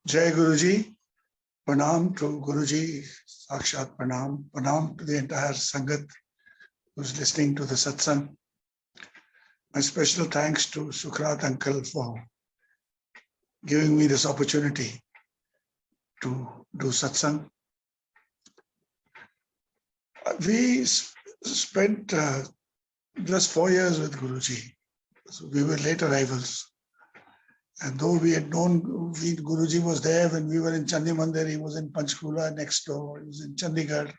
Jai Guruji, Pranam to Guruji, Sakshat Pranam, Pranam to the entire Sangat who's listening to the satsang. My special thanks to Sukrat uncle for giving me this opportunity to do satsang. We spent just 4 years with Guruji, so we were late arrivals. And though we had known Guruji was there when we were in Chandi Mandir, he was in Panchkula next door, he was in Chandigarh.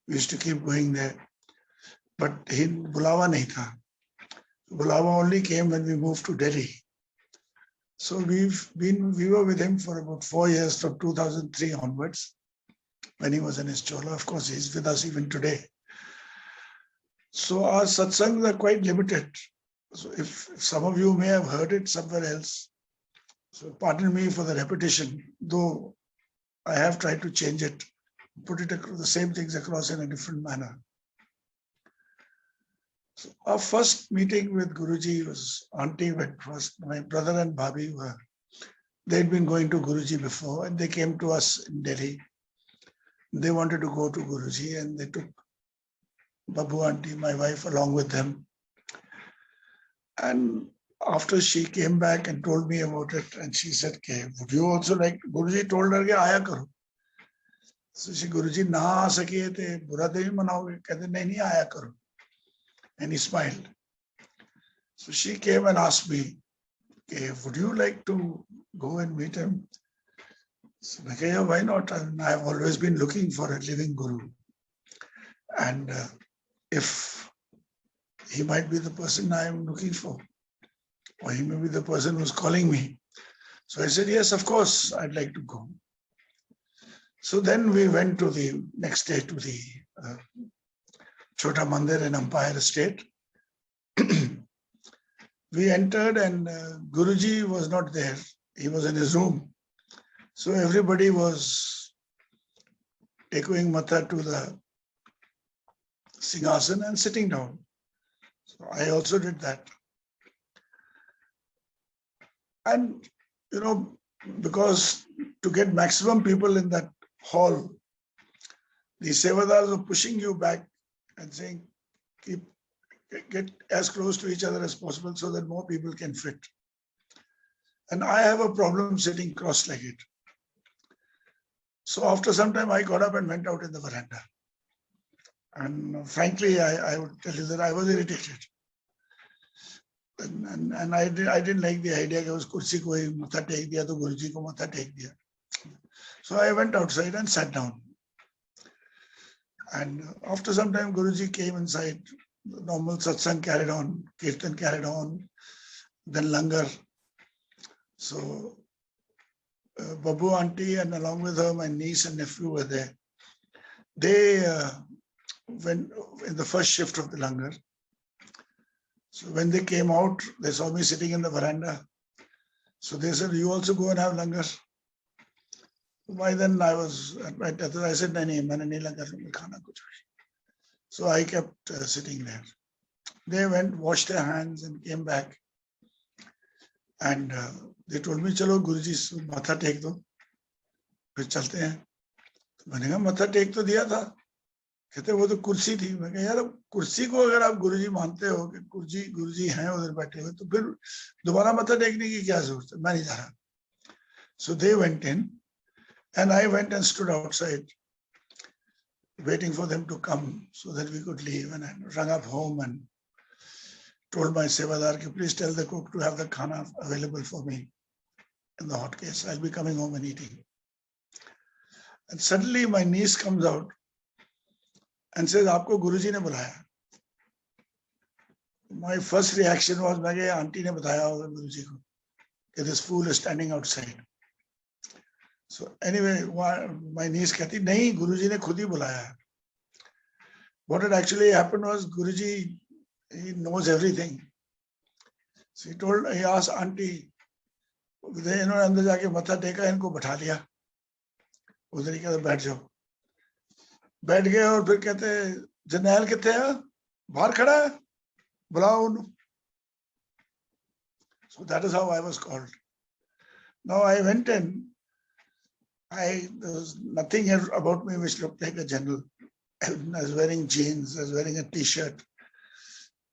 We used to keep going there. But Bulawa nahi tha. Bulawa only came when we moved to Delhi. So we were with him for about 4 years from 2003 onwards, when he was in his chola. Of course, he's with us even today. So our satsangs are quite limited. So if some of you may have heard it somewhere else, so pardon me for the repetition, though I have tried to change it, put it across, the same things across in a different manner. So our first meeting with Guruji was auntie went first. My brother and Bhabhi they'd been going to Guruji before and they came to us in Delhi. They wanted to go to Guruji and they took Babu auntie, my wife, along with them. And after she came back and told me about it, and she said, okay, would you also like, Guruji told her, aaya karo. So she, Guruji, na sakiye te, bura te hi manaoge. Kehte, nahi, aaya karo. And he smiled. So she came and asked me, okay, would you like to go and meet him? So I said, yeah, why not? I have always been looking for a living Guru. And if he might be the person I am looking for, or he may be the person who's calling me. So I said, yes, of course, I'd like to go. So then we went to the next day to the Chota Mandir in Empire Estate. We entered and Guruji was not there. He was in his room. So everybody was taking matha to the Singhasan and sitting down. So I also did that. And, you know, because to get maximum people in that hall, the sevadars were pushing you back and saying, get as close to each other as possible so that more people can fit. And I have a problem sitting cross-legged. So after some time, I got up and went out in the veranda. And frankly, I would tell you that I was irritated. And I didn't like the idea that us kursi ko hi matha tek diya to Guruji ko matha tek diya. So I went outside and sat down. And after some time, Guruji came inside. The normal satsang carried on, kirtan carried on, then langar. So Babu auntie and along with her, my niece and nephew were there. They went in the first shift of the langar. So when they came out, they saw me sitting in the veranda. So they said, you also go and have langar. By then I was at my death. I said, nahi, maine nahi langar mein khana kuch. So I kept sitting there. They went, washed their hands and came back. And they told me, chalo Guruji, matha tek do. Phir chalte hain. मैंने कहा matha tek to diya tha. कहते वो तो कुर्सी थी. मैं कहा यार कुर्सी को अगर आप गुरुजी मानते हो कि गुरुजी हैं उधर बैठे हुए तो फिर दोबारा मत्था टेकने की क्या जरूरत है? मैं नहीं जा रहा. So they went in and I went and stood outside waiting for them to come so that we could leave. And I rang up home and told my sevadar, please tell the cook to have the khana available for me in the hot case. I'll be coming home and eating. And suddenly my niece comes out and says, "Aapko Guruji ne bulaya." My first reaction was, "मैं कहा auntie ने बताया होगा Guruji को कि this fool is standing outside." So anyway, my niece कहती, "नहीं, Guruji ने खुद ही बुलाया." What had actually happened was Guruji, he knows everything. So he asked auntie, इन्होंने अंदर जाके मत्था टेका, इनको बैठा लिया, उधर ही कहते बैठ जाओ. बैठ गए और फिर कहते जरनैल कितने है, बाहर खड़ा है, बुलाओ उन्हें. So that is how I was called. Now I went in. There was nothing about me which looked like a general. I was wearing jeans. I was wearing a T-shirt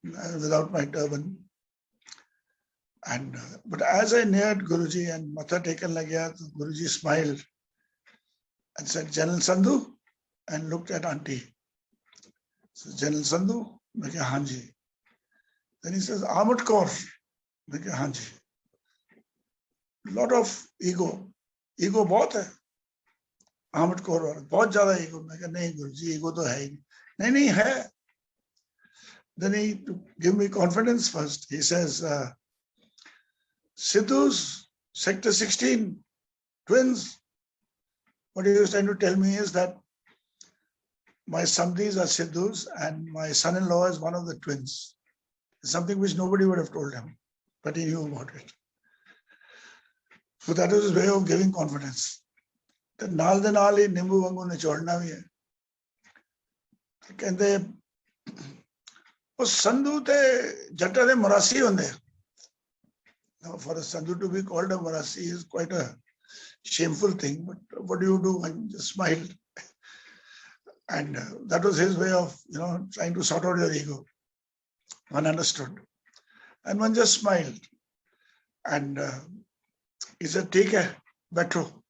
without my turban. And but as I neared Guruji and matha taken lagya, Guruji smiled and said, General Sandhu, and looked at auntie. So, General Sandhu, I said, Hanji. Then he says, Ahmed Kaur. I said, Hanji. Lot of ego. Ego बहुत है. Ahmed Kaur वाला बहुत ज़्यादा ego. मैं कहा नहीं गुरुजी ego तो है ही नहीं है. Then he to give me confidence first. He says, Sidhu's sector 16 twins. What he was trying to tell me is that my samdis are Sidhus and my son-in-law is one of the twins. Something which nobody would have told him, but he knew about it. So that was his way of giving confidence. The naal de naal hi nimbu vangu nichodna bhi hai. Kehte wo Sandhu te jatta de Marasi hunde. Now for a Sandhu to be called a Marasi is quite a shameful thing, but what do you do? One just smiled. And that was his way of, trying to sort out your ego. One understood. And one just smiled. And he said, ठीक है, बैठो.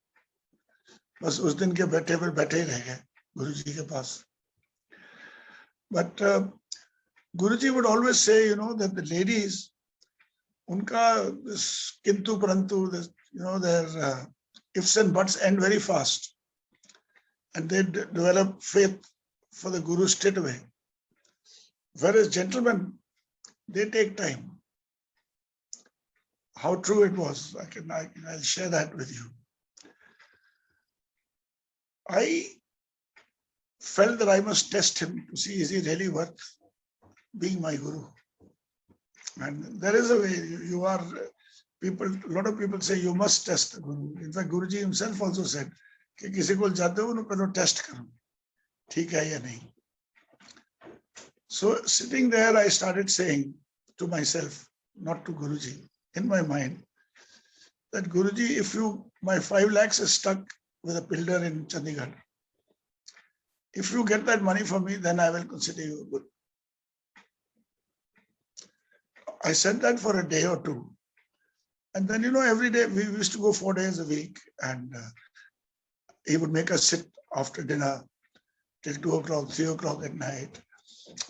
बस उस दिन के बैठे पर बैठे ही रह गए गुरुजी के पास. But Guruji would always say, that the ladies, unka this kintu parantu, this, their ifs and buts end very fast. And they develop faith for the Guru straight away. Whereas gentlemen, they take time. How true it was, I'll share that with you. I felt that I must test him to see is he really worth being my Guru. And there is a way a lot of people say you must test the Guru. In fact, Guruji himself also said, कि किसी को जाते हो ना पहले test करो ठीक है या नहीं. So sitting there, I started saying to myself, not to Guruji, in my mind, that Guruji, if my 5 lakhs is stuck with a builder in Chandigarh, if you get that money for me, then I will consider you good. I said that for a day or two. And then, every day we used to go 4 days a week, and he would make us sit after dinner till 2 o'clock, 3 o'clock at night,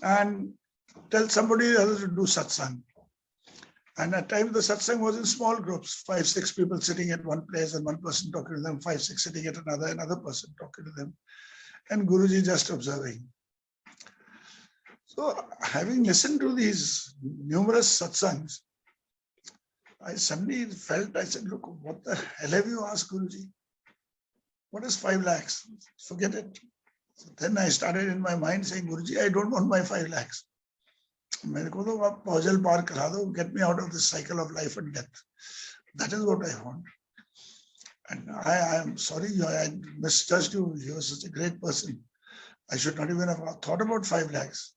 and tell somebody else to do satsang. And at times the satsang was in small groups, 5, 6 people sitting at one place and one person talking to them, 5, 6 sitting at another person talking to them, and Guruji just observing. So having listened to these numerous satsangs, I suddenly felt, I said, look, what the hell have you asked Guruji? What is 5 lakhs? Forget it. So then I started in my mind saying, Guruji, I don't want my 5 lakhs. Get me out of this cycle of life and death. That is what I want. And I am sorry, I misjudged you. You are such a great person. I should not even have thought about 5 lakhs.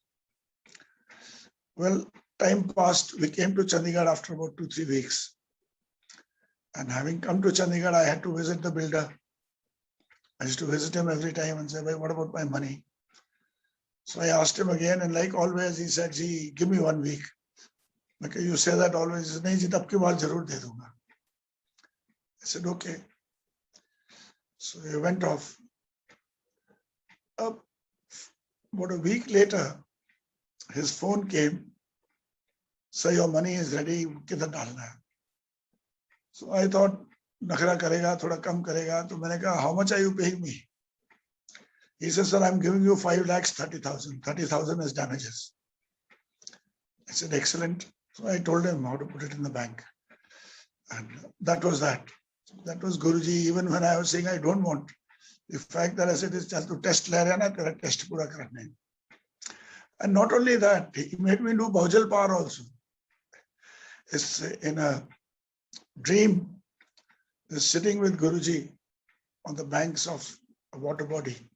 Well, time passed. We came to Chandigarh after about 2-3 weeks. And having come to Chandigarh, I had to visit the builder. I used to visit him every time and say, what about my money? So I asked him again, and like always, he said, gee, give me 1 week. Okay, you say that always. He said, nahi ji, tab ke baad zarur de dunga. I said, okay. So he went off. About a week later, his phone came. Sir, your money is ready. Kidhar dalna hai? So I thought, nakhra karega, thoda kam karega. So maine kaha, how much are you paying me? He said, sir, I'm giving you 5 lakhs, 30,000. 30,000 as damages. I said, excellent. So I told him how to put it in the bank. And that was that. That was Guruji. Even when I was saying I don't want, the fact that I said is just to test le raha na, tera test pura karne. And not only that, he made me do Bahujal Par also. It's in a dream, sitting with Guruji on the banks of a water body.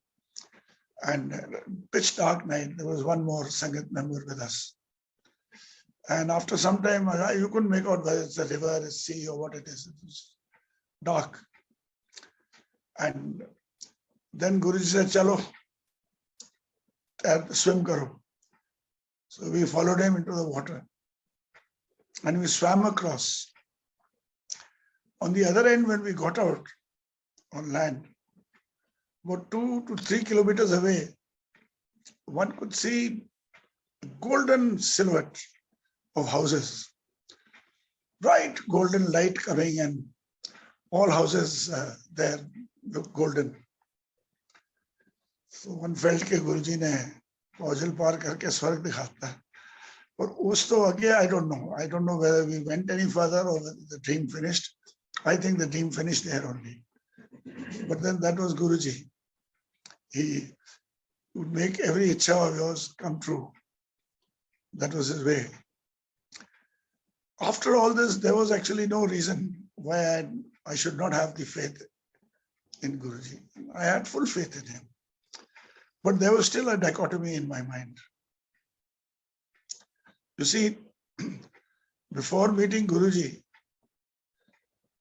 And pitch dark night, there was one more Sangat member with us. And after some time, you couldn't make out whether it's a river, a sea, or what it is. It was dark. And then Guruji said, "Chalo, swim karo." So we followed him into the water and we swam across. On the other end, when we got out on land, about 2 to 3 kilometers away, one could see a golden silhouette of houses, bright golden light coming, and all houses there look golden. So one felt कि गुरुजी ने पौजल पार करके स्वर्ग दिखाता है. But also again, I don't know whether we went any further or whether the dream finished. I think the dream finished there only. But then that was Guruji. He would make every ichha of yours come true. That was his way. After all this, there was actually no reason why I should not have the faith in Guruji. I had full faith in him. But there was still a dichotomy in my mind. You see, before meeting Guruji,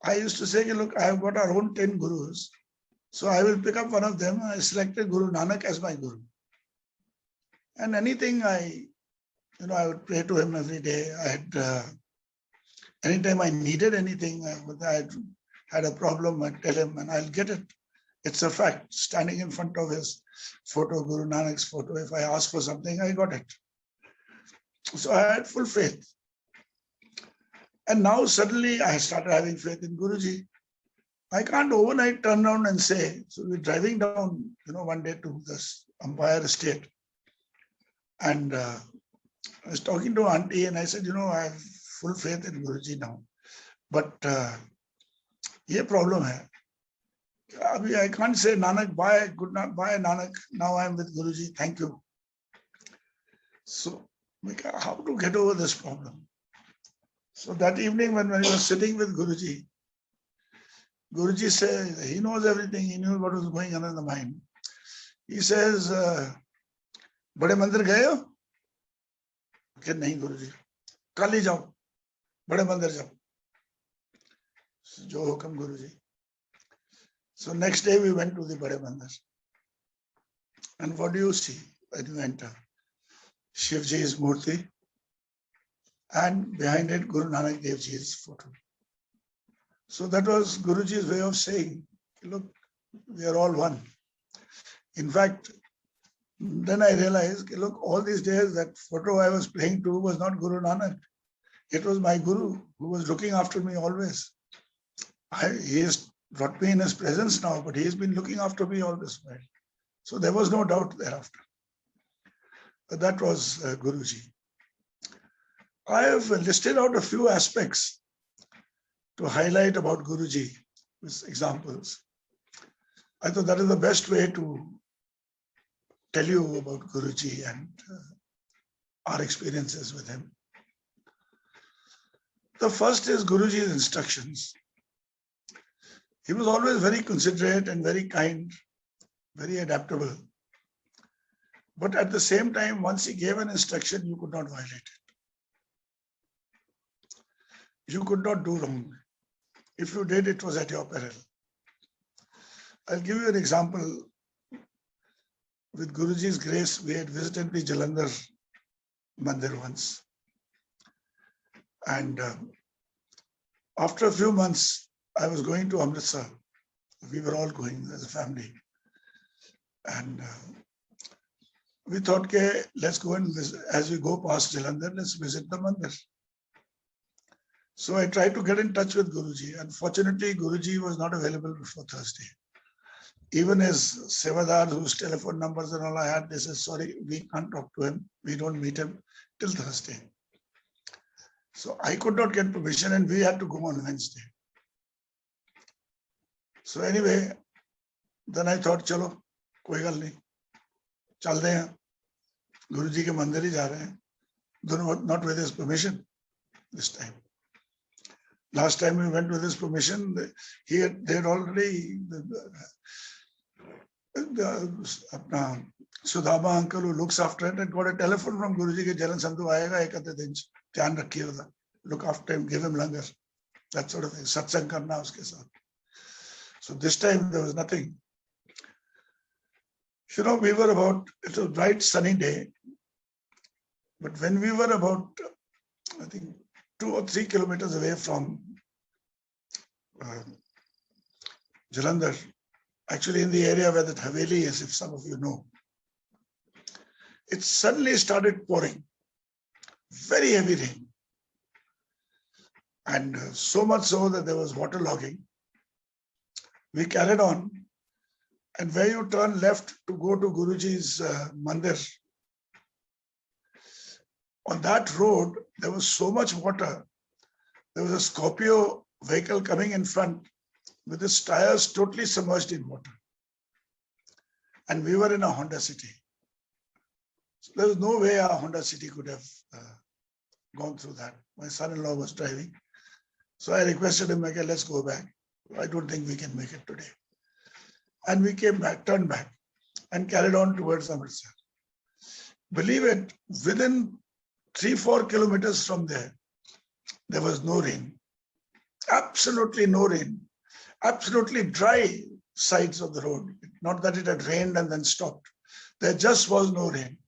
I used to say, look, I have got our own 10 gurus. So I will pick up one of them. I selected Guru Nanak as my guru. And anything I would pray to him every day. Anytime I needed anything, I had a problem, I'd tell him and I'll get it. It's a fact. Standing in front of his photo, Guru Nanak's photo, if I asked for something, I got it. So I had full faith. And now suddenly I started having faith in Guruji. I can't overnight turn around and say, so we're driving down, one day to this Umpire Estate. And I was talking to Auntie and I said, I have full faith in Guruji now. But ये problem hai. I can't say, Nanak, bye, good night, bye, Nanak. Now I'm with Guruji. Thank you. So, how to get over this problem? So that evening when we were sitting with Guruji, Guruji says, he knows everything. He knew what was going on in the mind. He says, बड़े मंदिर गए हो? कि नहीं गुरुजी, कल ही जाओ, बड़े मंदिर जाओ. जो हुक्म गुरुजी. So next day we went to the Bade Mandir. And what do you see when you enter? Shivji's Murti, and behind it Guru Nanak Dev Ji's photo. So that was Guruji's way of saying, look, we are all one. In fact, then I realized, look, all these days that photo I was praying to was not Guru Nanak. It was my Guru who was looking after me always. He has brought me in his presence now, but he has been looking after me all this while. So there was no doubt thereafter. But that was Guruji. I have listed out a few aspects to highlight about Guruji with examples. I thought that is the best way to tell you about Guruji and our experiences with him. The first is Guruji's instructions. He was always very considerate and very kind, very adaptable. But at the same time, once he gave an instruction, you could not violate it. You could not do wrong. If you did, it was at your peril. I'll give you an example. With Guruji's grace, we had visited the Jalandhar Mandir once. And after a few months, I was going to Amritsar. We were all going as a family. And we thought, okay, let's go and visit. As we go past Jalandhar, let's visit the Mandir. So I tried to get in touch with Guruji. Unfortunately, Guruji was not available before Thursday. Even his Sevadar, whose telephone numbers and all I had, they said, sorry, we can't talk to him. We don't meet him till Thursday. So I could not get permission and we had to go on Wednesday. So anyway, then I thought, chalo, koi gal nahi. Chalde hain. Guruji ke mandir hi ja rahe hain. Not with his permission this time. Last time we went with his permission, they had already, Sudhama uncle who looks after it and got a telephone from Guruji ke Jalan Sandhu aayega ek adhe din, dhyan rakhiye uda. Look after him, give him langar. That sort of thing. Satsang karna uske saath. So this time there was nothing. You know, we were about, it was a bright sunny day, but when we were about, I think, 2 or 3 kilometers away from Jalandhar, actually in the area where that Haveli is, if some of you know, it suddenly started pouring, very heavy rain. And so much so that there was water logging. We carried on, and where you turn left to go to Guruji's mandir, on that road, there was so much water. There was a Scorpio vehicle coming in front with its tires totally submerged in water. And we were in a Honda City. So there was no way a Honda City could have gone through that. My son-in-law was driving. So I requested him, okay, let's go back. I don't think we can make it today. And we came back, turned back, and carried on towards Amritsar. Believe it, within 3-4 kilometers from there, there was no rain. Absolutely no rain. Absolutely dry sides of the road. Not that it had rained and then stopped. There just was no rain.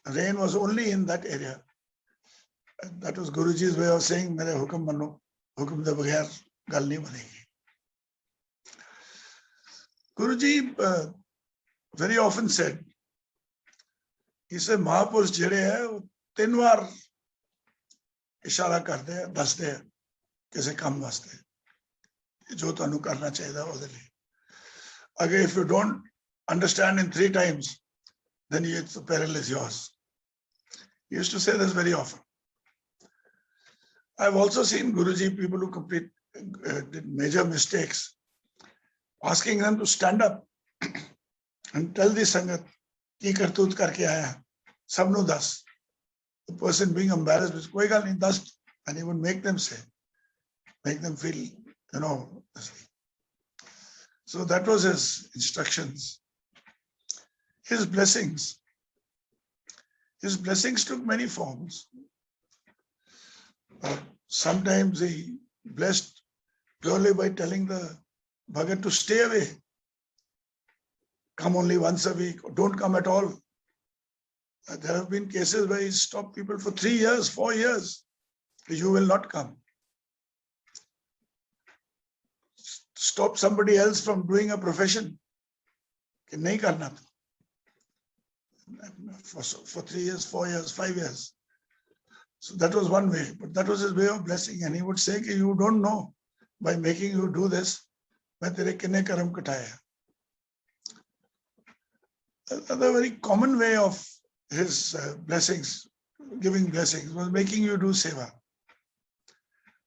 Rain was only in that area. And that was Guruji's way of saying, "Mere hukam mano, hukum de baghair gal nahi banegi." Guruji very often said, he said, Mahapurush jehde hai, 3 बार इशारा कर दे, दस दे किसी काम वास्ते जो तुहानू करना चाहिए ਉਹਦੇ ਲਈ. Again, if you don't understand in 3 times, then the peril is yours. He used to say this very often. I've also seen Guruji, people who did major mistakes, asking them to stand up and tell the Sangat, ki kartoot karke aaya, sabnu das. The person being embarrassed was, koi gal nahi, das, and he would make them say, make them feel, you know. So that was his instructions. His blessings took many forms. Sometimes he blessed purely by telling the Bhagat to stay away. Come only once a week, or don't come at all. There have been cases where he stopped people for 3 years, 4 years. You will not come. Stop somebody else from doing a profession. Nahi karna. For 3 years, 4 years, 5 years. So that was one way, but that was his way of blessing. And he would say, you don't know, by making you do this, main tere kinne karam kataya. Another very common way of his blessings, giving blessings, was making you do seva.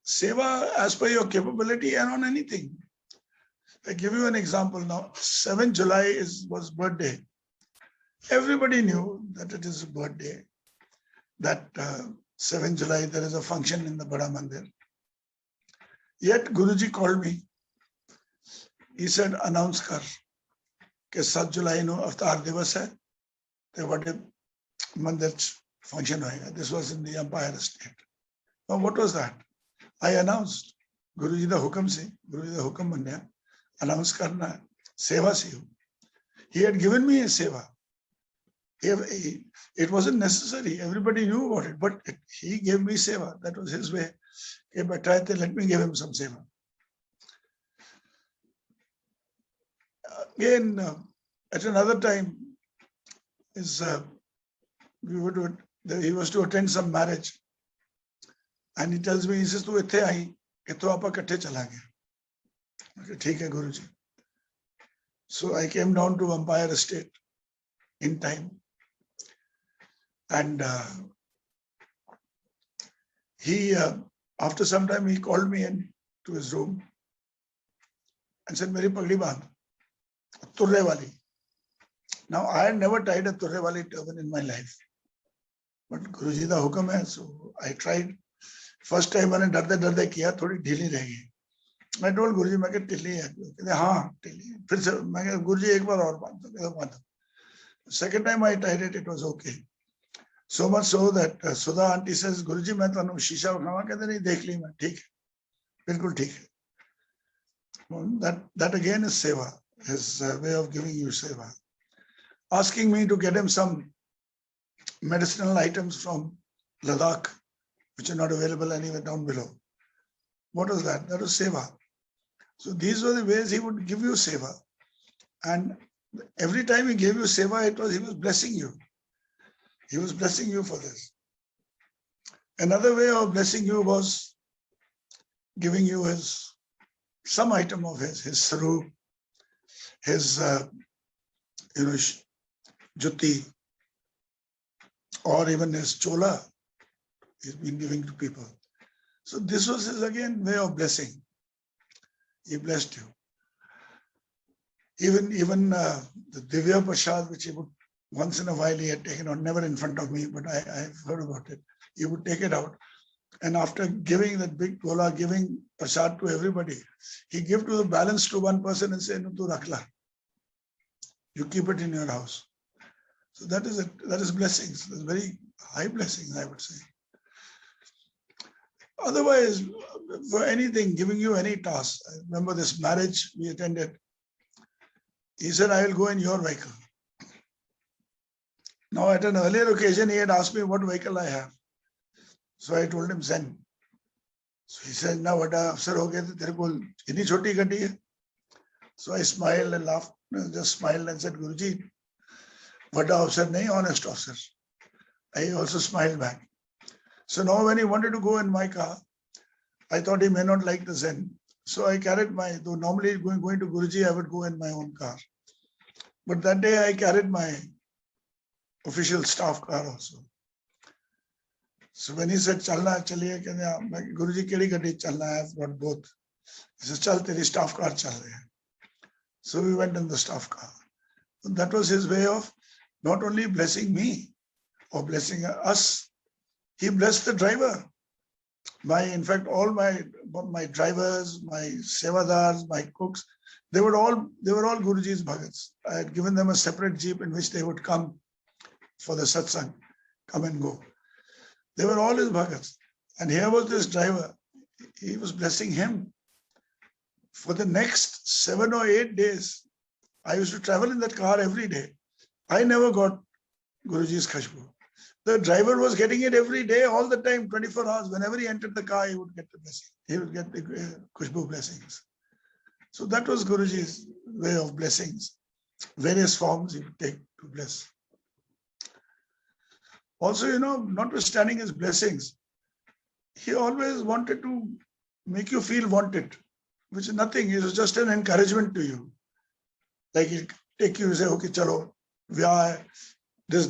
Seva as per your capability and on anything. I give you an example now. 7th July was birthday. Everybody knew that it is a birthday. That 7th July there is a function in the Bada Mandir. Yet Guruji called me. He said, announce kar ke 7 July no Avtar Divas hai. Te vade mandir function hoega. This was in the Empire Estate. Now what was that? I announced. Guruji da hukam se. Guruji da hukam banya. Announce karna, seva se. He had given me a seva. It wasn't necessary. Everybody knew about it, but he gave me seva. That was his way. Let me give him some seva. Again, at another time, he was to attend some marriage. And he tells me, he says, tu itthe aayi, itho aapa katthe chalange. Okay, theek hai Guruji. So I came down to Empire Estate in time. And after some time, he called me in to his room and said, Meri pagdi bandh, turre wali. Now, I had never tied a turre wali turban in my life. But Guruji da hukam hai, so I tried. First time I darde kiya, thodi dhili rahi. I told Guruji, I said, tilli hai. Haan, tilli. Phir se, I said, Guruji, ek baar aur bandh. Second time I tied it, it was okay. So much so that Sudha auntie says, Guruji, main tanu shisha ukhnawa, kehte nahi, dekh li main, theek hai. Bilkul theek hai. That again is seva, his way of giving you seva. Asking me to get him some medicinal items from Ladakh, which are not available anywhere down below. What was that? That was seva. So these were the ways he would give you seva. And every time he gave you seva, he was blessing you. He was blessing you for this. Another way of blessing you was giving you some item of his saru, his jutti, or even his chola. He's been giving to people. So this was his again way of blessing. He blessed you. Even the Divya Prasad, which he would once in a while he had taken out, never in front of me, but I've heard about it. He would take it out. And after giving that big gola, giving prasad to everybody, he gave to the balance to one person and say, "No, tu rakhla. You keep it in your house." So that is it. That is blessings. That's very high blessings, I would say. Otherwise, for anything, giving you any task. I remember this marriage we attended. He said, "I will go in your vehicle." Now, at an earlier occasion, he had asked me what vehicle I have. So I told him Zen. So he said, "Now what afsar ho gaya, tere ko itni choti gadi hai." So I smiled and laughed, just smiled and said, "Guruji, vada afsar nahi, honest officer." I also smiled back. So now when he wanted to go in my car, I thought he may not like the Zen. So I carried though normally going to Guruji, I would go in my own car. But that day I carried my official staff car also. So when he said, "Chalna, chaliye," Guruji, kedi gadi chalna hai? I've got both. He said, "Chal, teri staff car chal rahe hai." So we went in the staff car. And that was his way of not only blessing me or blessing us, he blessed the driver. In fact, all my drivers, my sevadars, my cooks, they were all Guruji's bhagats. I had given them a separate jeep in which they would come for the satsang, come and go. They were all his bhagats. And here was this driver. He was blessing him. For the next 7 or 8 days, I used to travel in that car every day. I never got Guruji's khashbu. The driver was getting it every day, all the time, 24 hours. Whenever he entered the car, he would get the blessing. He would get the Khushbu blessings. So that was Guruji's way of blessings. Various forms he would take to bless. Also, notwithstanding his blessings, he always wanted to make you feel wanted, which is nothing. It was just an encouragement to you. Like he'll take you and say, "Okay, chalo, this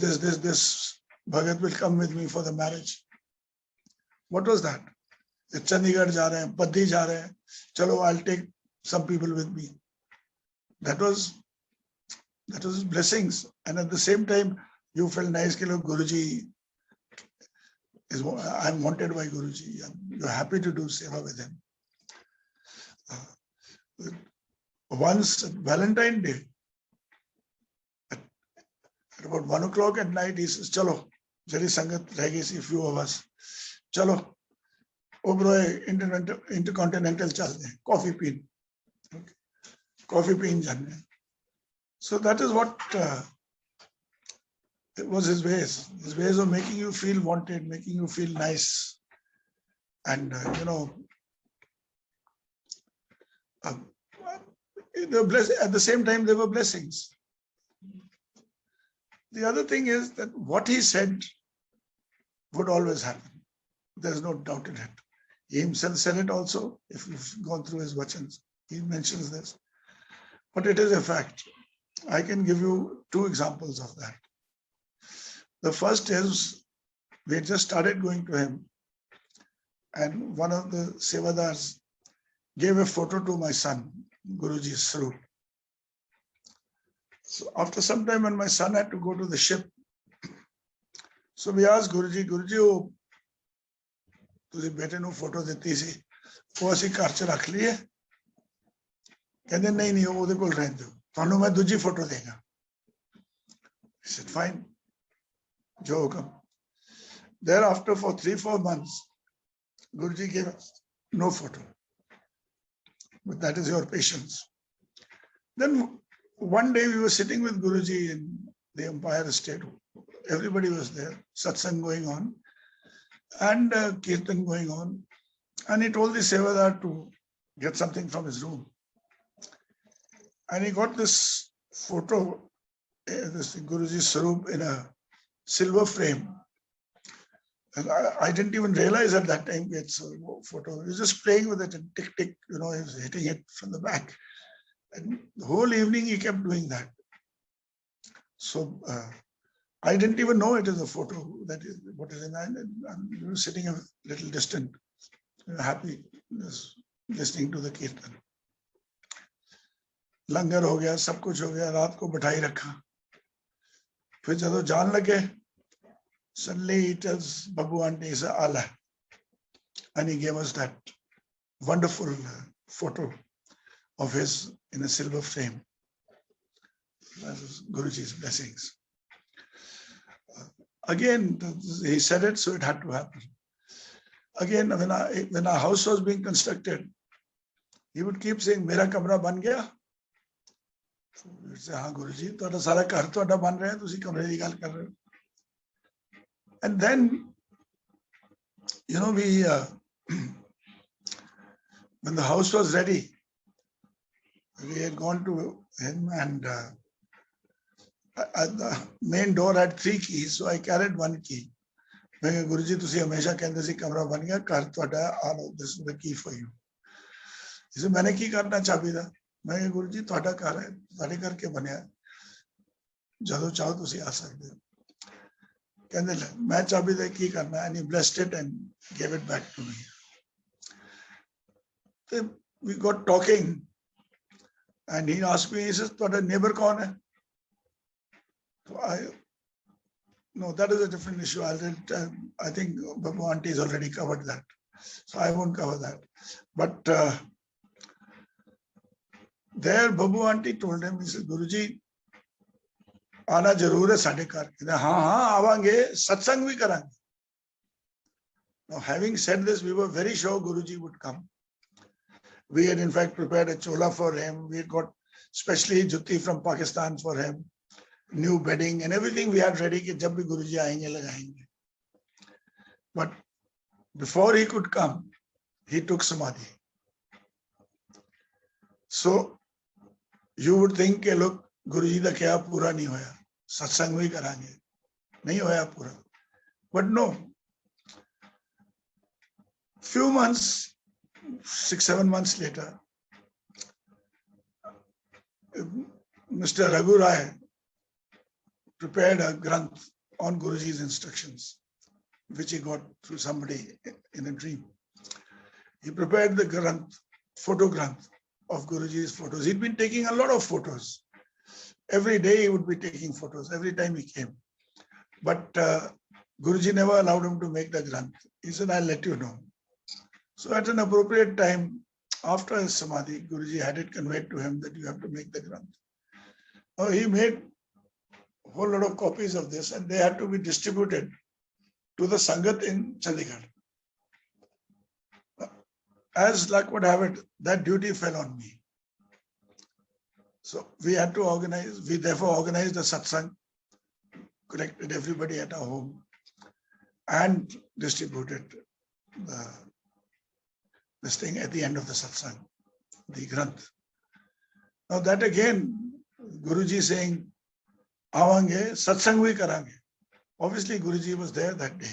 Bhagat will come with me for the marriage." What was that? Chandigarh ja rahe hain, Paddi ja rahe hain. Chalo, I'll take some people with me. That was blessings. And at the same time, you felt nice, Guruji I'm wanted by Guruji. You're happy to do seva with him. Once at Valentine's Day, at about 1 o'clock at night, he says, "Chalo, jari sangat reh gayi si, few of us. Chalo, Oberoi Intercontinental chalte hain, coffee peen." Okay. Coffee peen janne. So that is what it was his ways of making you feel wanted, making you feel nice. And, at the same time, they were blessings. The other thing is that what he said would always happen. There's no doubt in it. He himself said it also, if you've gone through his vachans. He mentions this. But it is a fact. I can give you 2 examples of that. The first is, we had just started going to him, and one of the sevadars gave a photo to my son, Guruji's Saru. So after some time, when my son had to go to the ship, so we asked Guruji, "Guruji, तुझे बेटे ने photo देती सी, वो असी घर च रख ली है?" कहते, नहीं वो उहदे कोल रहन दो, तुहानू मैं दूजी फोटो देगा. He said, "Fine. Jo hukam." Thereafter, for 3-4 months, Guruji gave us no photo. but that is your patience. Then one day we were sitting with Guruji in the Empire Estate. Everybody was there, satsang going on and kirtan going on. And he told the Sevadar to get something from his room. And he got this photo, this Guruji's Sarup in a silver frame. And I didn't even realize at that time it's a photo. He was just playing with it and tick, tick, he was hitting it from the back. And the whole evening he kept doing that. So I didn't even know it is a photo that is what is in that. I'm sitting a little distant, happy, just listening to the kirtan. लंगर हो गया, सब कुछ हो गया, रात को बिठाई रखा. फिर जब जान लगे, suddenly he tells Babu aunty, he said, Allah. And he gave us that wonderful photo of his in a silver frame. That was Guruji's blessings. Again, he said it, so it had to happen. Again, when our house was being constructed, he would keep saying, Mera kamra ban gaya. So we would say, हाँ Guruji, तो सारा घर तो अड्डा बन रहा है, तो उसी कमरे की गल कर रहे हो. And then, we when the house was ready, we had gone to him, and the main door had 3 keys, so I carried 1 key. मैं कहा Guruji, तुसी हमेशा कहते सी कमरा बन गया, घर तुहाडा, this is the key for you. He said, मैंने की करना चाबी दा? मैं कहा Guruji, तुहाडा घर है, तुहाडे घर के बनया, जदों चाहो तुसी आ सकदे हो. कहने लगे, मैं चाबी दे की करना? And he blessed it and gave it back to me. So we got talking, and he asked me, he says, "ਤੁਹਾਡਾ neighbor कौन है?" So no, that is a different issue. I think Babu aunty has already covered that, so I won't cover that. But there, Babu aunty told him, he said, "Guruji, आना जरूर है साढ़े घर." हाँ आवांगे, सत्संग भी करांगे. Now, having said this, we were very sure Guruji would come. We had in fact prepared a chola for him. We had got specially jutti from Pakistan for him, new bedding and everything we had ready कि जब भी Guruji आएंगे लगाएंगे. But before he could come, he took samadhi. So you would think कि look, Guruji दा क्या पूरा नहीं होया, सत्संग भी करांगे, नहीं होया पूरा. But no, few months, 6-7 months later, Mr. Raghu Rai prepared a granth on Guruji's instructions, which he got through somebody in a dream. He prepared the granth, photo granth of Guruji's photos. He'd been taking a lot of photos. Every day he would be taking photos, every time he came. But Guruji never allowed him to make the granth. He said, I'll let you know. So at an appropriate time, after his samadhi, Guruji had it conveyed to him that you have to make the granth. Now he made a whole lot of copies of this, and they had to be distributed to the Sangat in Chandigarh. As luck would have it, that duty fell on me. So we had to organize, we therefore organized a satsang, collected everybody at our home, and distributed this thing at the end of the satsang, the granth. Now that again, Guruji saying, Avange, satsang bhi karange. Obviously Guruji was there that day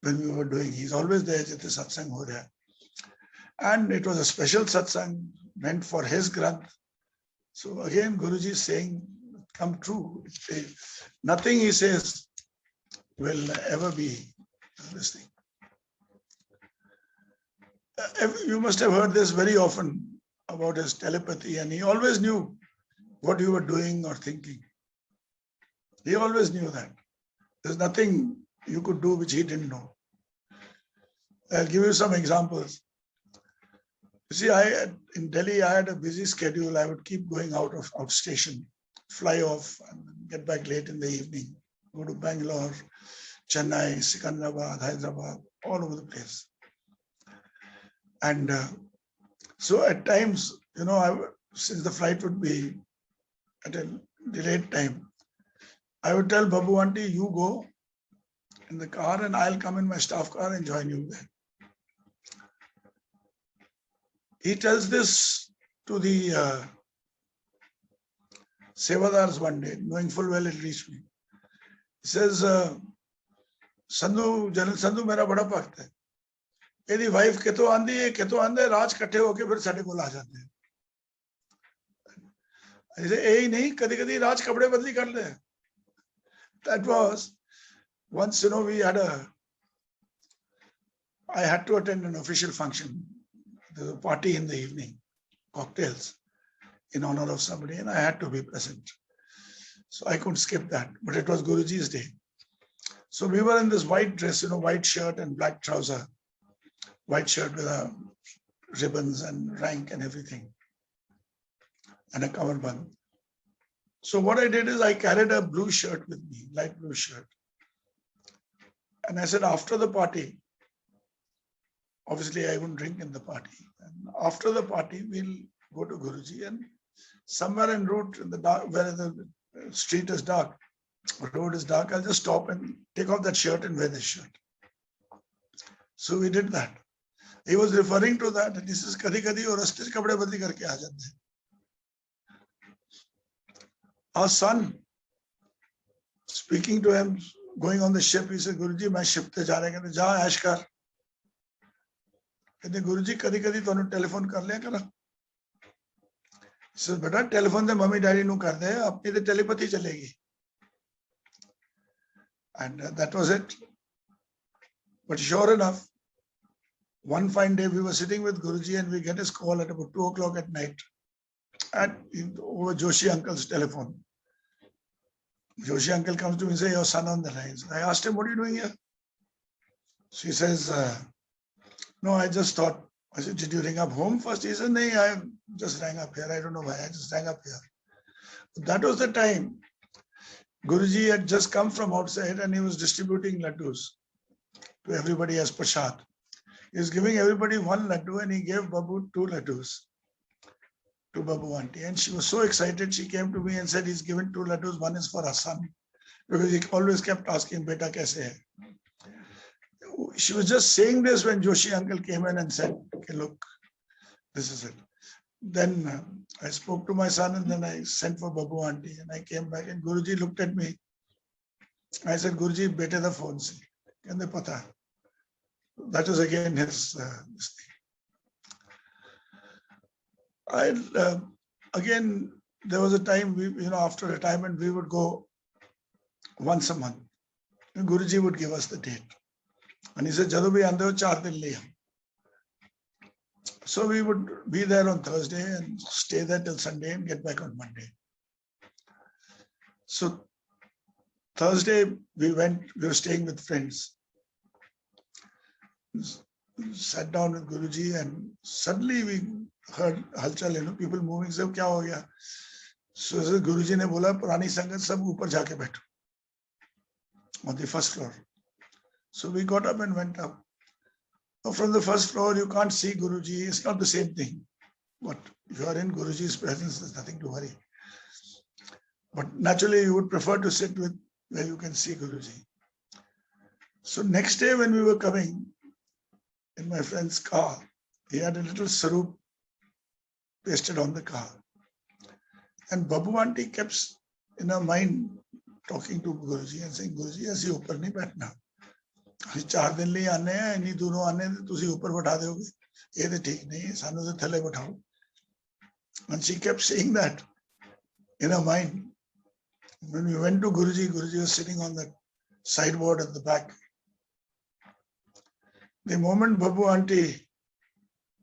when we were doing, he's always there, jate satsang ho raha. And it was a special satsang meant for his granth. So again, Guruji is saying, come true. Nothing he says will ever be this thing. You must have heard this very often about his telepathy, and he always knew what you were doing or thinking. He always knew that. There's nothing you could do which he didn't know. I'll give you some examples. You see, in Delhi, I had a busy schedule. I would keep going out station, fly off and get back late in the evening, go to Bangalore, Chennai, Secunderabad, Hyderabad, all over the place. And so at times since the flight would be at a delayed time, I would tell Babu aunty, you go in the car and I'll come in my staff car and join you there. He tells this to the Sevadars one day, knowing full well it reached me. He says, Sandhu, General Sandhu, मेरा बड़ा भक्त है. मेरी wife कितो आंधी है, कितो आंधे राज इकट्ठे होके फिर साढ़े को ला जाते हैं. ऐसे यही नहीं, कभी कभी राज कपड़े बदली कर ले. That was once, I had to attend an official function. There was a party in the evening, cocktails in honor of somebody, and I had to be present. So I couldn't skip that, but it was Guruji's day. So we were in this white dress, white shirt and black trouser, white shirt with ribbons and rank and everything, and a kamarband. So what I did is I carried a blue shirt with me, light blue shirt. And I said, after the party, obviously I wouldn't drink in the party. And after the party, we'll go to Guruji, and somewhere en route in the dark, where the street is dark, road is dark, I'll just stop and take off that shirt and wear this shirt. So we did that. He was referring to that, and he says, "Kadi kadi aur raste se kapde badli karke aa jate hain." Our son, speaking to him, going on the ship, he said, "Guruji, main ship te ja raha hai." Ja aish kar. कहते गुरुजी कदी कदी तुहानू telephone कर लिया करा. He says, बेटा telephone ते mummy daddy नू कर दे, अपनी ते टेलीपैथी चलेगी. And that was it. But sure enough, one fine day we were sitting with Guruji and we get his call at about 2 o'clock at night over Joshi uncle's telephone. Joshi uncle comes to me and says, "Your son on the line." I asked him, "What are you doing here?" So he says, "No, I just thought." I said, "Did you ring up home first?" He said, "No, I just rang up here. I don't know why. I just rang up here." That was the time Guruji had just come from outside and he was distributing laddus to everybody as prasad. He was giving everybody one laddu and he gave Babu 2 laddus to Babu aunty. And she was so excited, she came to me and said, "He's given 2 laddus. One is for her son." Because he always kept asking, "Beta kaise hai?" She was just saying this when Joshi uncle came in and said, "Okay, look, this is it." Then I spoke to my son and then I sent for Babu aunty and I came back and Guruji looked at me. I said, "Guruji, bete da phone se." Kende pata. That was again his thing. Again, there was a time, after retirement, we would go once a month. And Guruji would give us the date. And he said, "Jado bhi aande ho, 4 din liya." So we would be there on Thursday and stay there till Sunday and get back on Monday. So Thursday we were staying with friends. Sat down with Guruji and suddenly we heard halchal, people moving. So kya ho gaya? So Guruji ne bola, "Purani sangat sab upar jaake baitho on the first floor." So we got up and went up. So from the first floor, you can't see Guruji. It's not the same thing. But you are in Guruji's presence, there's nothing to worry. But naturally, you would prefer to sit with where you can see Guruji. So next day when we were coming in my friend's car, he had a little saroop pasted on the car. And Babu aunty kept in her mind talking to Guruji and saying, "Guruji, ऐसे ऊपर नहीं बैठना. 4 दिन लिए आने हैं, इन्हीं दोनों आने हैं, तुसी ऊपर बैठा दोगे, ये तो ठीक नहीं है, सानू तो थले बैठाओ." And she kept saying that in her mind. When we went to Guruji, Guruji was sitting on the sideboard at the back. The moment Babu aunty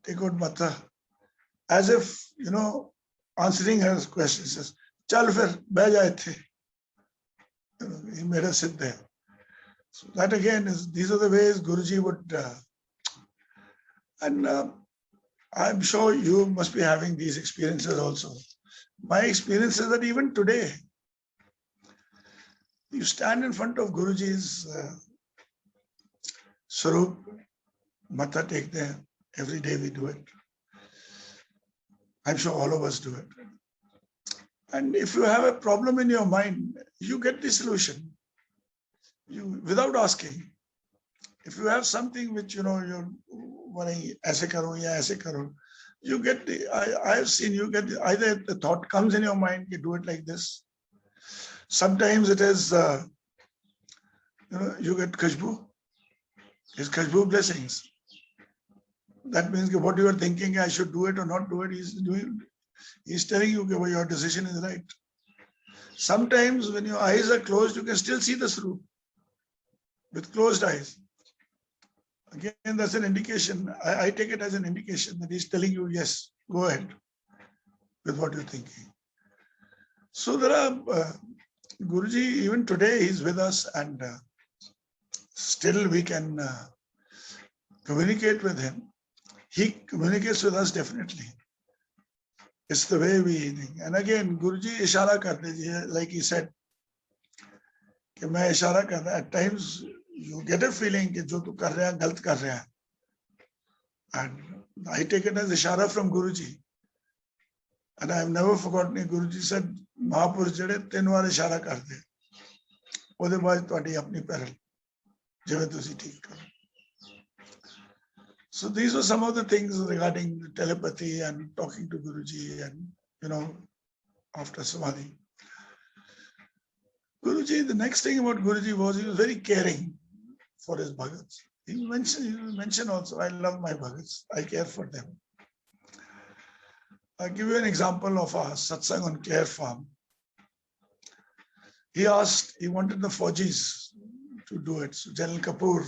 take out Mata, as if, answering her question, says, "Chal fir, beh ja ithe." He made us sit there. So that again these are the ways Guruji would, and I'm sure you must be having these experiences also. My experience is that even today, you stand in front of Guruji's Sarup, Mata take there. Every day we do it. I'm sure all of us do it. And if you have a problem in your mind, you get the solution. You without asking. If you have something which you're worrying, aise karo ya aise karo, you get the. I have seen you get either the thought comes in your mind, you do it like this. Sometimes it is you get kashbu. It's kashbu blessings. That means what you are thinking, I should do it or not do it. He's telling you that your decision is right. Sometimes when your eyes are closed, you can still see the Swarup with closed eyes. Again, that's an indication. I take it as an indication that he's telling you, yes, go ahead with what you're thinking. So there are, Guruji, even today he's with us, and still we can communicate with him. He communicates with us definitely. It's the way we think. And again, Guruji ishara karte, like he said, कि मैं इशारा कर रहा. At times you get a feeling कि जो तू कर रहा है गलत कर रहा है. And I take it as ishara from Guruji. And I have never forgotten it. Guruji said, Mahapurush ਜਿਹੜੇ 3 ਵਾਰ ਇਸ਼ਾਰਾ ਕਰਦੇ, ਉਹਦੇ ਬਾਅਦ ਤੁਹਾਡੀ ਆਪਣੀ ਪੈਰਲ ਜਿਵੇਂ ਤੁਸੀਂ ਠੀਕ ਕਰੋ. So these were some of the things regarding telepathy and talking to Guruji and, after Samadhi. Guruji, the next thing about Guruji was he was very caring for his bhagats. He mentioned also, I love my bhagats. I care for them. I'll give you an example of a satsang on Clare Farm. He wanted the Fauji's to do it. So General Kapoor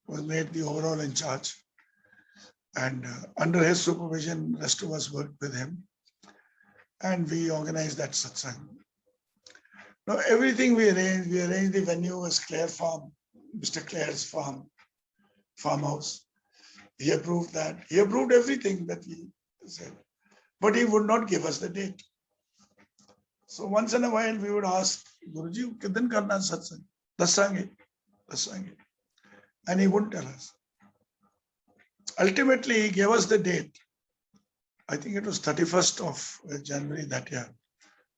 was made the overall in charge. And under his supervision, the rest of us worked with him. And we organized that satsang. Now, everything we arranged the venue as Clare Farm, Mr. Clare's farmhouse. He approved that. He approved everything that we said. But he would not give us the date. So once in a while, we would ask, Guruji, kidan karna satsang? Dasange. And he wouldn't tell us. Ultimately, he gave us the date. I think it was 31st of January that year.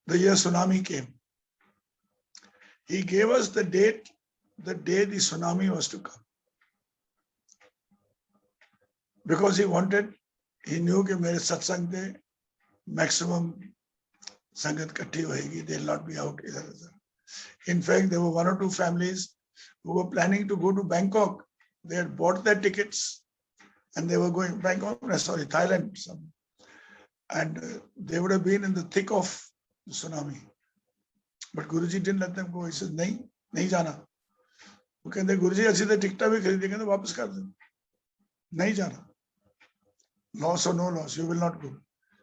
The year tsunami came. He gave us the date, the day the tsunami was to come. Because he knew that mere satsang de maximum sangat katti hoegi, they'll not be out either. In fact, there were 1 or 2 families who were planning to go to Bangkok. They had bought their tickets and they were going Thailand. And they would have been in the thick of the tsunami. But Guruji didn't let them go. He said, nahi jana. वो कहते गुरुजी अच्छी तो टिकटा भी खरीदेंगे तो वापस कर दें. नहीं जाना. Loss or no loss, you will not go.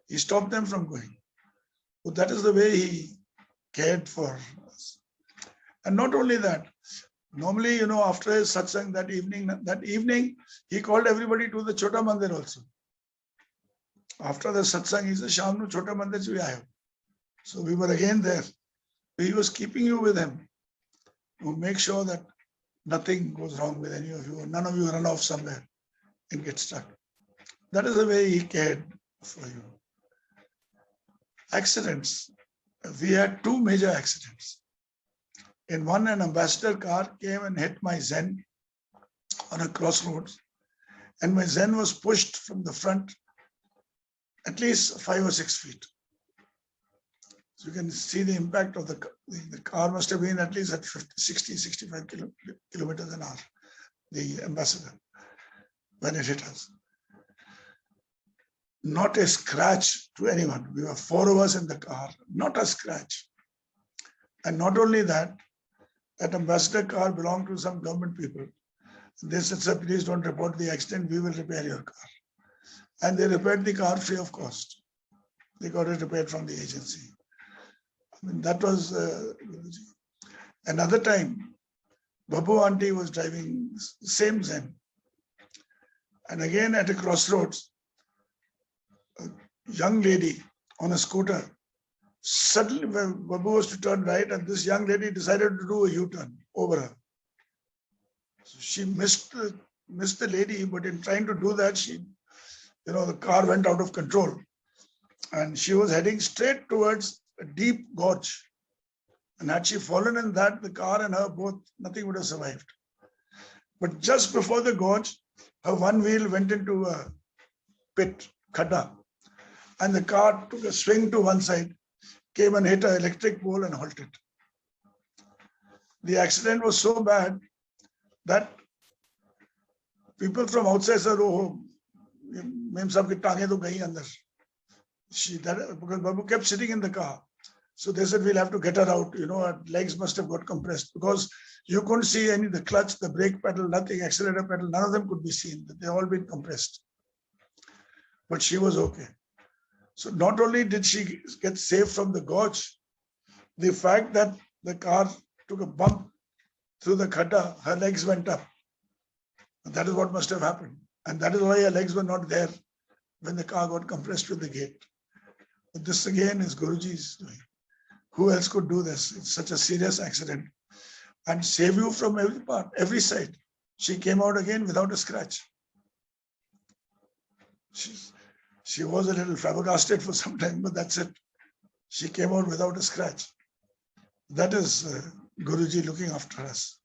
He stopped them from going. So that is the way he cared for us. And not only that, normally, after his satsang that evening, he called everybody to the Chota Mandir also. After the satsang, he said, Sham nu Chota Mandir se bhi aayo. So we were again there. He was keeping you with him to make sure that nothing goes wrong with any of you. None of you run off somewhere and get stuck. That is the way he cared for you. Accidents. We had 2 major accidents. In one, an ambassador car came and hit my Zen on a crossroads. And my Zen was pushed from the front at least 5 or 6 feet. So you can see the impact of the car must have been at least at 50, 60, 65 kilometers an hour, the ambassador, when it hit us. Not a scratch to anyone. We were 4 of us in the car, not a scratch. And not only that, that ambassador car belonged to some government people. They said, sir, please don't report the accident, we will repair your car. And they repaired the car free of cost. They got it repaired from the agency. I mean, that was another time. Babu auntie was driving same Zen. And again at a crossroads, a young lady on a scooter, suddenly Babu was to turn right and this young lady decided to do a U-turn over her. So she missed the lady, but in trying to do that, the car went out of control. and she was heading straight towards a deep gorge. And had she fallen in that, the car and her both, nothing would have survived. But just before the gorge, her one wheel went into a pit, khadda, and the car took a swing to one side, came and hit an electric pole and halted. The accident was so bad that people from outside said, "Oh, Mem Sahab ki taange to gayi andar." Because Babu kept sitting in the car. So they said, "We'll have to get her out. Her legs must have got compressed because you couldn't see the clutch, the brake pedal, nothing, accelerator pedal, none of them could be seen. They all been compressed." But she was okay. So not only did she get safe from the gorge, the fact that the car took a bump through the khadda, her legs went up. And that is what must have happened. And that is why her legs were not there when the car got compressed with the gate. But this again is Guruji's doing. Who else could do this? It's such a serious accident and save you from every part, every side. She came out again without a scratch. She was a little flabbergasted for some time, but that's it. She came out without a scratch. That is Guruji looking after us.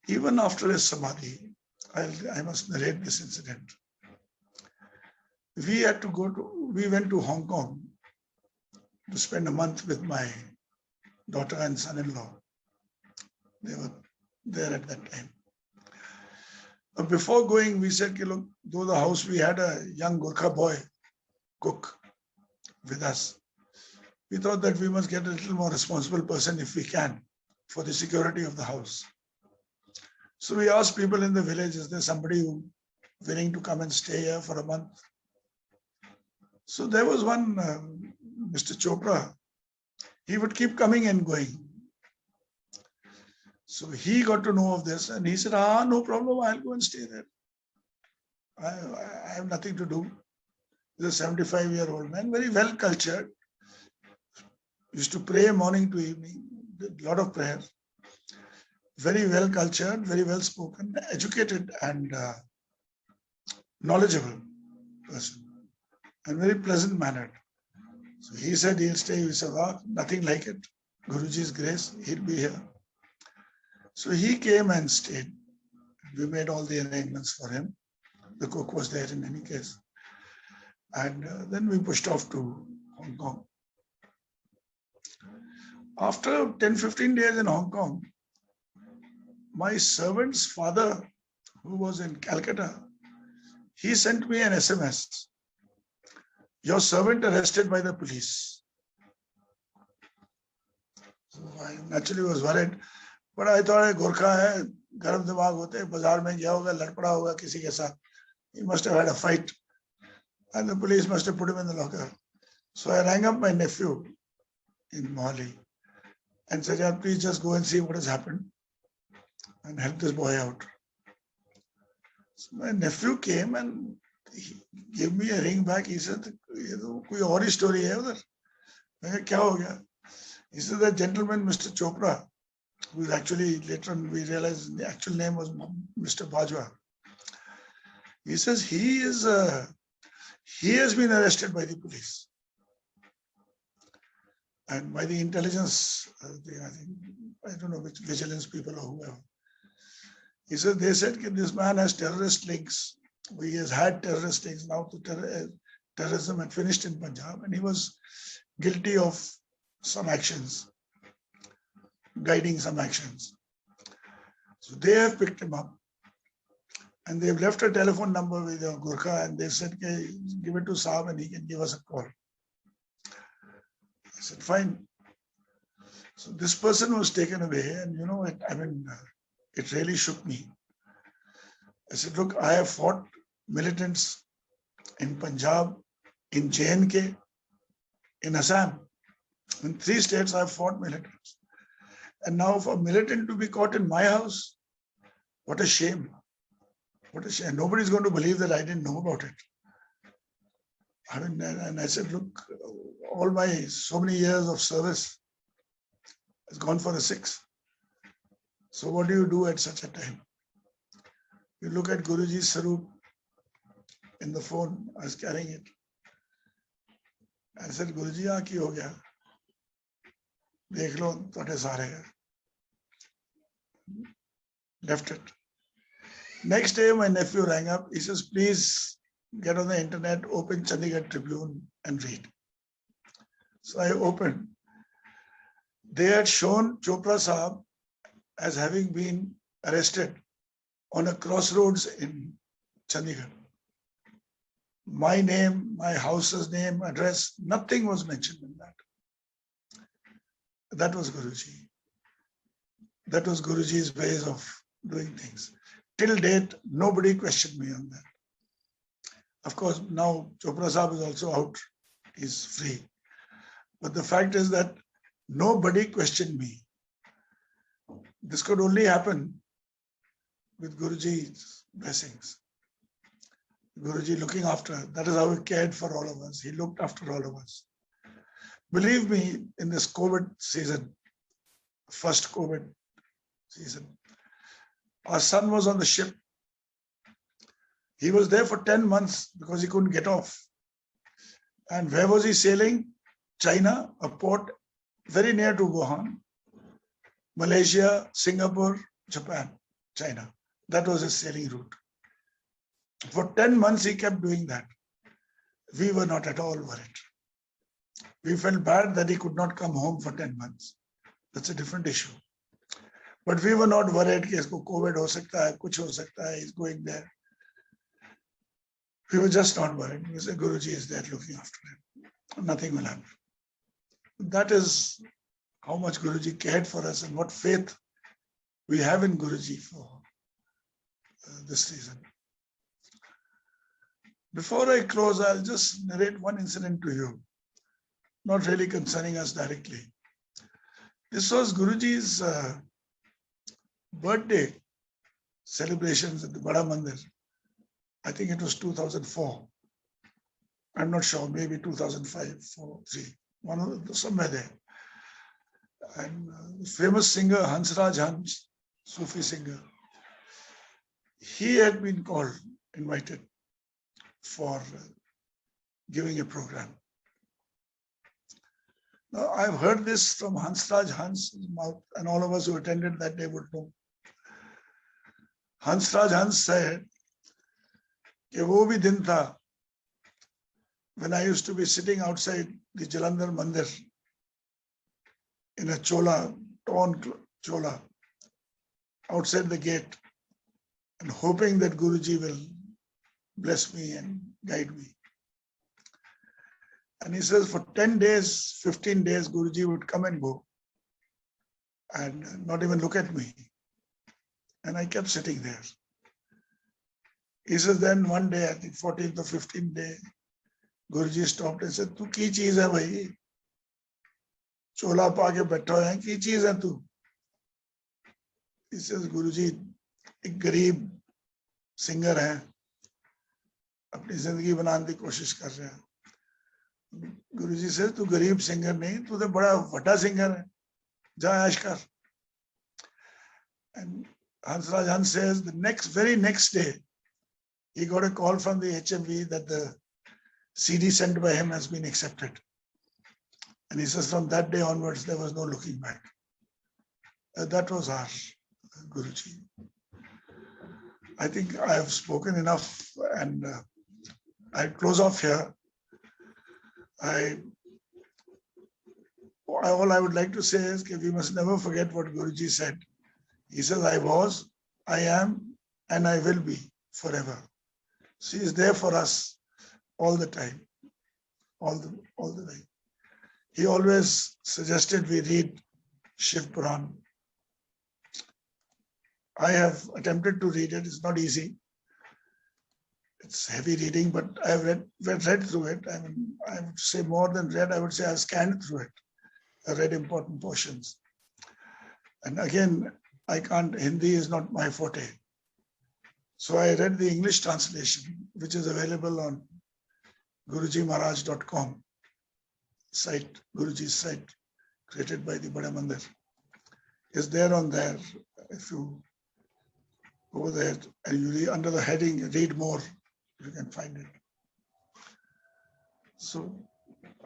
Even after his samadhi, I must narrate this incident. We went to Hong Kong to spend a month with my daughter and son-in-law. They were there at that time. But before going, we said, look, though the house, we had a young Gurkha boy cook with us. We thought that we must get a little more responsible person if we can for the security of the house. So we asked people in the village, is there somebody who willing to come and stay here for a month? So there was one, Mr. Chopra. He would keep coming and going. So he got to know of this and he said, no problem, I'll go and stay there. I have nothing to do. He's a 75-year-old man, very well cultured. Used to pray morning to evening, did a lot of prayer. Very well cultured, very well spoken, educated and knowledgeable person and very pleasant mannered. So he said he'll stay. We said, nothing like it. Guruji's grace, he'll be here. So he came and stayed. We made all the arrangements for him. The cook was there in any case. And then we pushed off to Hong Kong. After 10-15 days in Hong Kong, my servant's father, who was in Calcutta, he sent me an SMS. Your servant arrested by the police. So I naturally was worried, but I thought Gorkha hai, garam dimag hote, bazaar mein gaya hoga, lad pada hoga kisi ke saath. He must have had a fight and the police must have put him in the locker. So I rang up my nephew in Mohali and said, yeah, please just go and see what has happened and help this boy out. So my nephew came and he gave me a ring back. He said, koi aur story hai udhar? Maine kya ho gaya? He said, that gentleman, Mr. Chopra, who is actually, later on we realized the actual name was Mr. Bajwa. He says he has been arrested by the police and by the intelligence, I don't know which vigilance people or whoever. He said, they said that this man has terrorist links. He has had terrorist links. Now terrorism had finished in Punjab and he was guilty of some actions, guiding some actions. So they have picked him up and they've left a telephone number with Gurkha and they said, okay, give it to Saab and he can give us a call. I said, fine. So this person was taken away and it really shook me. I said, look, I have fought militants in Punjab, in J&K, in Assam. In 3 states, I have fought militants. And now for a militant to be caught in my house, what a shame. What a shame. Nobody's going to believe that I didn't know about it. And I said, look, all my so many years of service has gone for a 6. So what do you do at such a time? You look at Guruji's Sarup in the phone. I was carrying it. I said, Guruji, यहाँ की हो गया? देख लो थोड़े सारे हैं. Left it. Next day, my nephew rang up. He says, please get on the internet, open Chandigarh Tribune and read. So I opened. They had shown Chopra Sahab as having been arrested on a crossroads in Chandigarh. My name, my house's name, address, nothing was mentioned in that. That was Guruji. That was Guruji's ways of doing things. Till date, nobody questioned me on that. Of course, now Chopra Sahab is also out. He's free. But the fact is that nobody questioned me. This could only happen with Guruji's blessings. Guruji looking after, that is how he cared for all of us. He looked after all of us. Believe me, in this COVID season, first COVID season, our son was on the ship. He was there for 10 months because he couldn't get off. And where was he sailing? China, a port very near to Wuhan, Malaysia, Singapore, Japan, China. That was his sailing route. For 10 months, he kept doing that. We were not at all worried. We felt bad that he could not come home for 10 months. That's a different issue. But we were not worried कि इसको COVID हो सकता है, कुछ हो सकता है, he's going there. We were just not worried. We said, Guruji is there looking after him. Nothing will happen. That is how much Guruji cared for us and what faith we have in Guruji for this reason. Before I close, I'll just narrate one incident to you, not really concerning us directly. This was Guruji's birthday celebrations at the Bada Mandir. I think it was 2004. I'm not sure, maybe 2005, 4, 3, one of the, somewhere there. And the famous singer Hansraj Hans, Sufi singer, he had been called, invited for giving a program. Now, I've heard this from Hansraj Hans' mouth, and all of us who attended that day would know. Hansraj Hans said, कि वो भी दिन था when I used to be sitting outside the Jalandhar Mandir in a chola, torn chola, outside the gate, and hoping that Guruji will bless me and guide me. And he says for 10 days, 15 days, Guruji would come and go and not even look at me. And I kept sitting there. He says then one day, I think 14th or 15th day, Guruji stopped and said, "Tu ki cheez hai bhai? Chola pa ke baitha hai, ki cheez hai tu?" He says, "Guruji, ek gareeb singer hai, apni zindagi banane di koshish kar raha hai." Guruji says, "Tu gareeb singer nahi, tu to bada vada singer hai. Ja aish kar." And Hansraj Hans says the very next day, he got a call from the HMV that the CD sent by him has been accepted. And he says from that day onwards, there was no looking back. That was our Guruji. I think I have spoken enough and I close off here. All I would like to say is that we must never forget what Guruji said. He says, I was, I am, and I will be forever. She is there for us all the time, all the time. He always suggested we read Shiv Puran. I have attempted to read it. It's not easy. It's heavy reading, but I have read through it. I mean, I would say more than read, I would say I've scanned through it. I read important portions. And again, Hindi is not my forte. So I read the English translation, which is available on gurujimaharaj.com site, Guruji's site, created by the Bada Mandir. Is there on there. If you go there and you read under the heading, read more, you can find it. So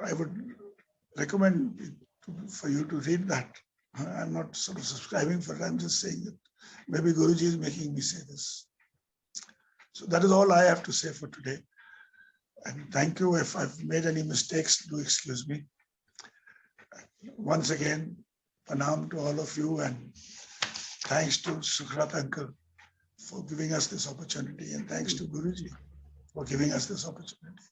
I would recommend for you to read that. I'm not sort of subscribing for it. I'm just saying that maybe Guruji is making me say this. So that is all I have to say for today. And thank you. If I've made any mistakes, do excuse me. Once again, pranam to all of you, and thanks to Sukrat uncle for giving us this opportunity, and thanks to Guruji for giving us this opportunity.